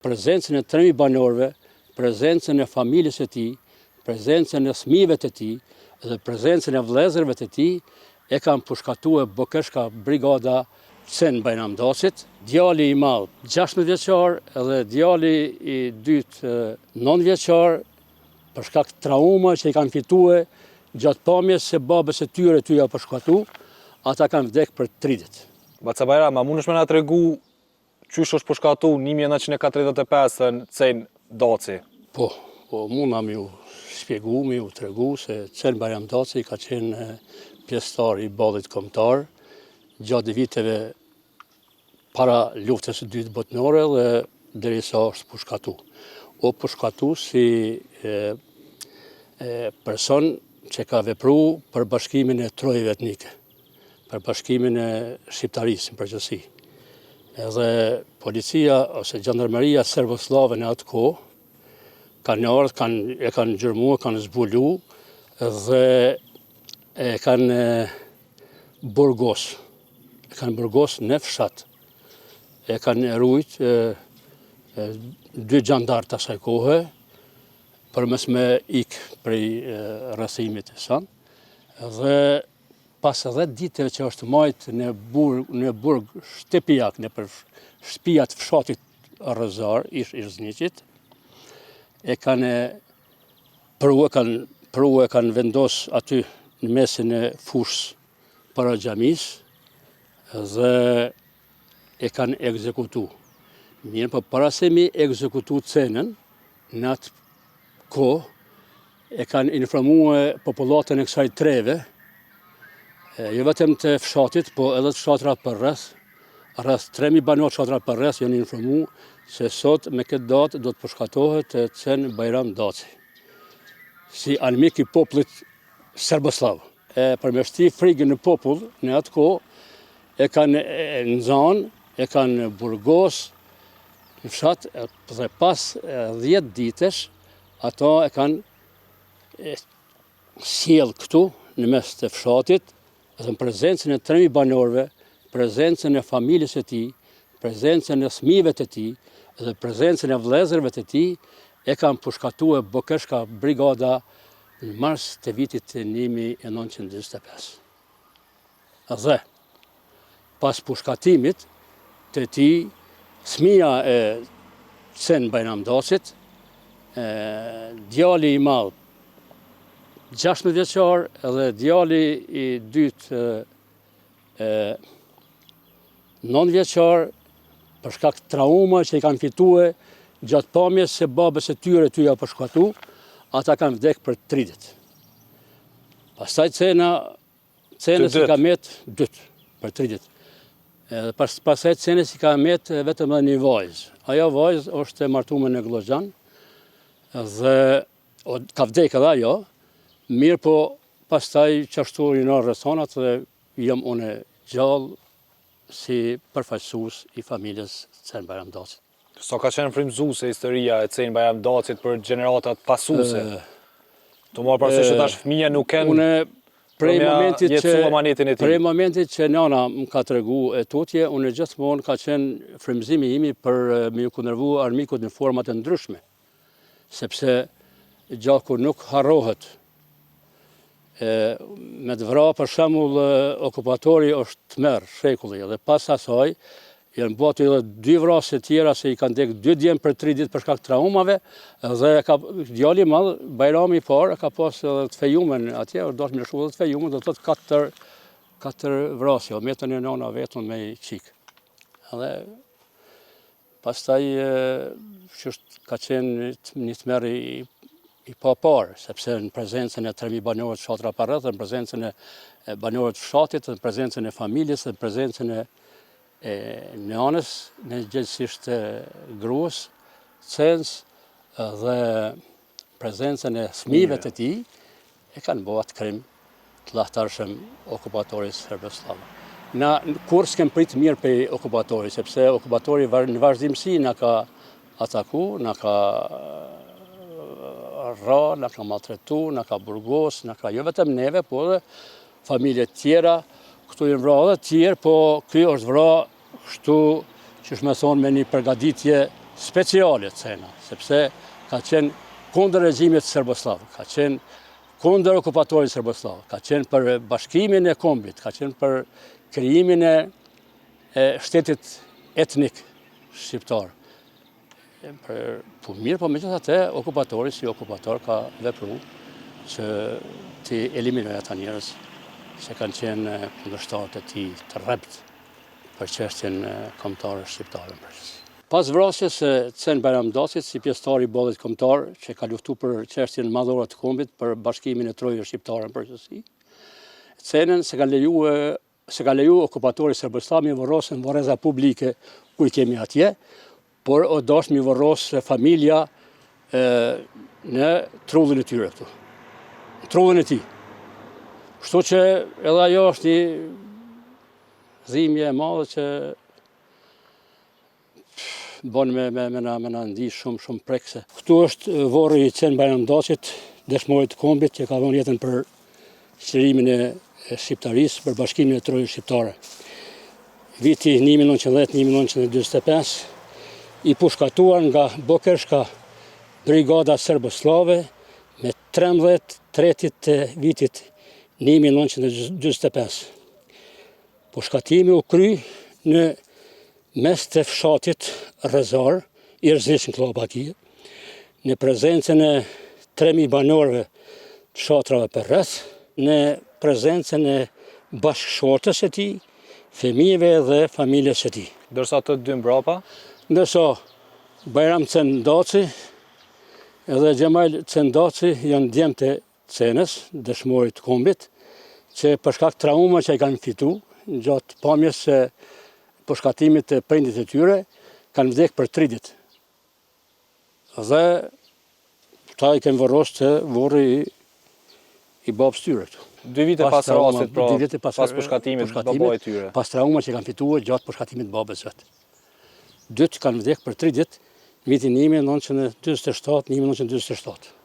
Prezencën e 3.000 banorëve, prezencën e familjes së tij, prezencën e fëmijëve të tij dhe prezencën e vëllezërve të tij e kanë përshkatuar Bokeshka brigada Sen Bajramdacit, djali i madh 16 vjeçar dhe djali i dytë 9 vjeçar për shkak të trauma që i kanë fituar gjatë pamjes se babës së tyre ty ja përshkatu, ata kanë vdekur për 30. Baca Bajram, a mundesh me na tregu qysh është përshkatu 1945 në Sen Daci? Po, muna mi u shpjegu, mi u tregu se Sen Bajramdaci ka qenë pjesëtar i ballit kombëtar gjatë viteve para luftës së dytë botërore dhe derisa është përshkatu. O përshkatu si person që ka vepruar për bashkimin e trojave etnike, për bashkimin e shqiptarisë në përgjithësi. Edhe policia ose gjandarmeria serboslave në atë kohë kanë ardhur, e kanë gjërmuar, kanë zbulu dhe e kanë burgos. E kanë burgos në fshat. E kanë rujt 2 gjandarë të asaj kohe përmes me ikë prej rrethimit e san. Dhe pas 10 ditëve që është majtë në burg Shtepijak, në për shtëpia të fshatit Rrezar, ish Zniqit, e kanë kanë vendos aty në mesin e fushës para xhamisë dhe e kanë ekzekutu. Mirë, për para se mi ekzekutu Cenën, në atë kohë, e kanë informuar popullatën e kësaj treve, jo vetëm të fshatit, po edhe të fshatra për rreth 3.000 banor fshatra për rreth janë informuar se sot me këtë datë do të përshkatohet Sen Bajramdaci, si armik i popullit serboslav. Përmeshti frikën në popull në atë kohë, e kanë nxanë, e kanë burgos në fshat dhe pas 10 ditësh ato e kanë sjell këtu në mes të fshatit dhe në prezencën e 3.000 banorëve, prezencën e familjes së tij, prezencën e fëmijëve të tij dhe prezencën e vëllezërve të tij e kanë përshkatuar Bokeshka brigada në mars të vitit 1925. Dhe pas përshkatimit të tij, fëmia e Sen Bajramdacit, djali i madh 16 vjeçar dhe djali i dytë 9 vjeçar për shkak të trauma që i kanë fituar gjatë pamjes se babës së tyre ty ja përshkatu, ata kanë vdekur për 30. Pastaj Cena si ka met 2 për 30. Pastaj Cena si ka met vetëm një vajzë. Ajo vajzë është martuar në Glozhan dhe ka vdekur edhe ajo, mirë po pastaj qashtu i në rrethonat dhe jam unë gjallë si përfaqësues i familjes Sen Bajramdacit. Sa ka qenë frymëzuese historia e Sen Bajramdacit për gjeneratat pasuese? Të marrë parasysh që tash fëmija nuk kanë prej momentit që nana më ka tregu e tutje, unë gjithmonë ka qenë frymëzimi imi për me ju kundërvu armikut në format e ndryshme, sepse gjaku nuk harrohet. Me të vra, për shembull, okupatori është Tmer, shekulli, dhe pas asaj janë bërë edhe 2 vrasje tjera se i kanë dek 2 djemë për 3 ditë për shkak traumave dhe djali madh, Bajrami i parë, ka pas edhe të fejumen atje, është me lëshu edhe të fejumen, do të thotë 4 vrasje, o metën e nana vetën me i qikë. Edhe pastaj ka qenë një Tmer i papar, sepse në prezencën e 3.000 banorëve të fshatra për rreth, në prezencën e banorëve të fshatit, në prezencën e familjes, në prezencën e nënës, në gjithësisht gruas, Cenës dhe prezencën e fëmijëve të tij, e kanë bërë atë krim të lahtarshëm okupatorit serboslav. Na kur s'kem prit mirë për okupatorit, sepse okupatori në vazhdimsi na ka ataku, na ka ra, na ka maltretu, na ka burgos, na ka jo vetëm neve, po dhe familje tjera, këtu jenë vra dhe tjerë, po kjo është vra kështu që shme thonë me një përgaditje speciale cena, sepse ka qenë kundër regjimit serboslav, ka qenë kundër okupatorit serboslav, ka qenë për bashkimin e kombit, ka qenë për krijimin e shtetit etnik shqiptar. Po mirë, po megjithatë okupatori si okupator ka vepruar që të eliminojë ata njerëz që kanë qenë kundërshtarët e tij të rrept për çështjen kombëtare shqiptare. Pas vrasjes së Cen Bajramdacit si pjesëtar i bollit kombëtar që ka luftuar për çështjen madhore të kombit, për bashkimin e trojës shqiptare në përgjithësi, Cenën se ka leju okupatori serboslav mi vorrosën varreza publike ku i kemi atje, por o dash mi vorrosë familja në trullin e tyre këtu. Trullin e tij. Kështu që edhe ajo është një dhimbje e madhe që bën me na ndi shumë prekse. Këtu është varri i Cen Bajramdacit, dëshmorit të kombit që ka dhënë jetën për qërimin e shqiptarisë, për bashkimin e trojës shqiptare. Viti 1910-1945 i pushkatuar nga Bokershka brigada serboslave me 13 tretit të vitit 1945. Pushkatimi u kry në mes të fshatit Rrezar, i rrezikshëm Klobakije, në prezencën e 3000 banorëve të fshatrave për rreth, në prezencën e bashkëshortës së tij, fëmijëve dhe familjes së tij. Ndërsa të dy mbrapa? Ndërsa Bajram Cen Daci edhe Xhemal Cen Daci janë djemt e Cenës, dëshmorit të kombit, që për shkak trauma që i kanë fituar gjatë pamjes së pushkatimit të prindit e tyre, kanë vdekur për 3 ditë. Dhe ta i kemë vorrosë të vorri i babës tyre këtu. 2 vite pas rastit, pas pushkatimit babait tyre. Pas trauma që kanë fituar gjatë pushkatimit babës vet. 2 kanë vdekur për 3 ditë, vitin 1947-1947.